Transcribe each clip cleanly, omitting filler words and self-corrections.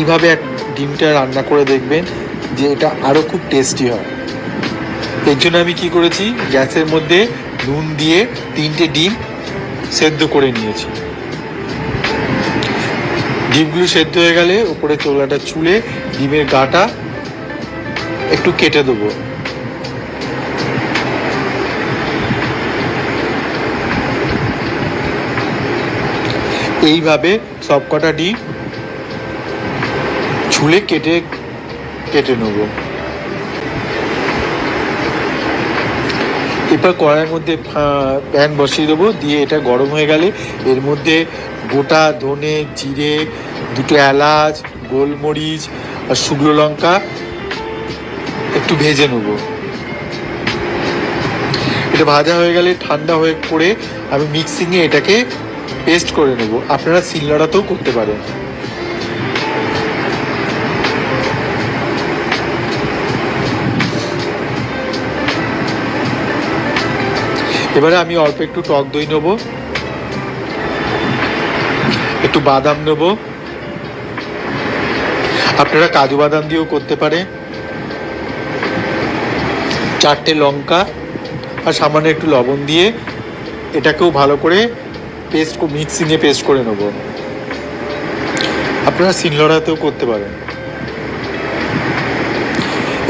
এইভাবে ডিমটা রান্না করে দেখবেন যে এটা আরও খুব টেস্টি হয়। এর জন্য আমি কি করেছি, গ্যাসের মধ্যে নুন দিয়ে 3টে ডিম সেদ্ধ করে নিয়েছি। ডিমগুলো সেদ্ধ হয়ে গেলে উপরে চোলাটা চুলে ডিমের গাটা একটু কেটে দেবো। এইভাবে সবকটা ডিম ছুলে কেটে নেব। এরপর কড়াইয়ের মধ্যে প্যান বসিয়ে দেবো, দিয়ে এটা গরম হয়ে গেলে এর মধ্যে গোটা ধনে, জিরে, 2টো এলাচ, গোলমরিচ আর শুকনো লঙ্কা একটু ভেজে নেব। এটা ভাজা হয়ে গেলে ঠান্ডা হয়ে পড়ে আমি মিক্সিংয়ে এটাকে পেস্ট করে নেব। আপনারা শিলনোড়াতেও করতে পারেন। এবারে আমি অল্প একটু টক দই নেব, একটু বাদাম নেব, আপনারা কাজু বাদাম দিয়েও করতে পারেন, 4টে লঙ্কা আর সামান্য একটু লবণ দিয়ে এটাকেও ভালো করে মিক্সিংয়ে পেস্ট করে নেব। আপনারা শিলনোড়াতেও করতে পারেন।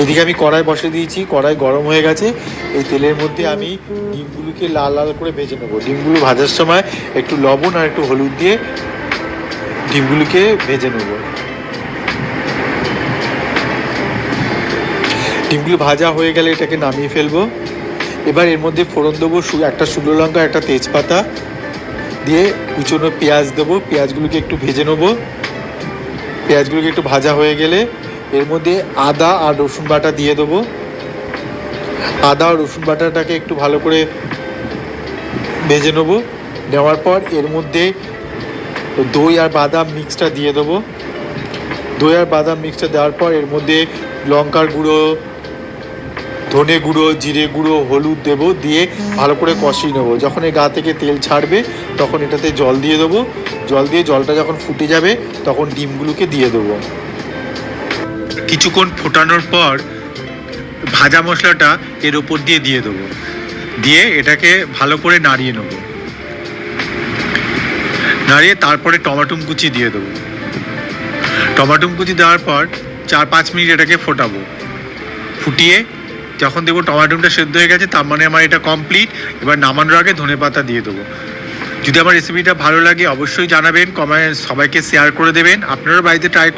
এদিকে আমি কড়াই বসে দিয়েছি, কড়াই গরম হয়ে গেছে। এই তেলের মধ্যে আমি ডিমগুলোকে লাল লাল করে ভেজে নেবো। ডিমগুলো ভাজার সময় একটু লবণ আর একটু হলুদ দিয়ে ডিমগুলোকে ভেজে নেব। ডিমগুলো ভাজা হয়ে গেলে এটাকে নামিয়ে ফেলবো। এবার এর মধ্যে ফোড়ন দেবো, একটা শুকনো লঙ্কা, একটা তেজপাতা দিয়ে কুচনো পেঁয়াজ দেবো। পেঁয়াজগুলোকে একটু ভেজে নেবো। পেঁয়াজগুলোকে একটু ভাজা হয়ে গেলে এর মধ্যে আদা আর রসুন বাটা দিয়ে দেবো। আদা আর রসুন বাটাটাকে একটু ভালো করে ভেজে নেবো। নেওয়ার পর এর মধ্যে দই আর বাদাম মিক্সটা দিয়ে দেবো। দই আর বাদাম মিক্সটা দেওয়ার পর এর মধ্যে লঙ্কার গুঁড়ো, ধনে গুঁড়ো, জিরে গুঁড়ো, হলুদ দেবো, দিয়ে ভালো করে কষিয়ে নেবো। যখন এই গা থেকে তেল ছাড়বে তখন এটাতে জল দিয়ে দেবো। জল দিয়ে জলটা যখন ফুটে যাবে তখন ডিমগুলোকে দিয়ে দেবো। কিছুক্ষণ ফোটানোর পর ভাজা মশলাটা এর ওপর দিয়ে দেবো। দিয়ে এটাকে ভালো করে নাড়িয়ে নেব। নাড়িয়ে তারপরে টমাটো কুচি দিয়ে দেবো। টমাটো কুচি দেওয়ার পর 4-5 মিনিট এটাকে ফোটাবো। ফুটিয়ে যখন দেখবো টমাটোটা সেদ্ধ হয়ে গেছে তার মানে আমার এটা কমপ্লিট। এবার নামানোর আগে ধনেপাতা দিয়ে দেবো। যদি আমার রেসিপিটা ভালো লাগে অবশ্যই জানাবেন, কমেন্ট সবাইকে শেয়ার করে দেবেন। আপনারাও বাড়িতে ট্রাই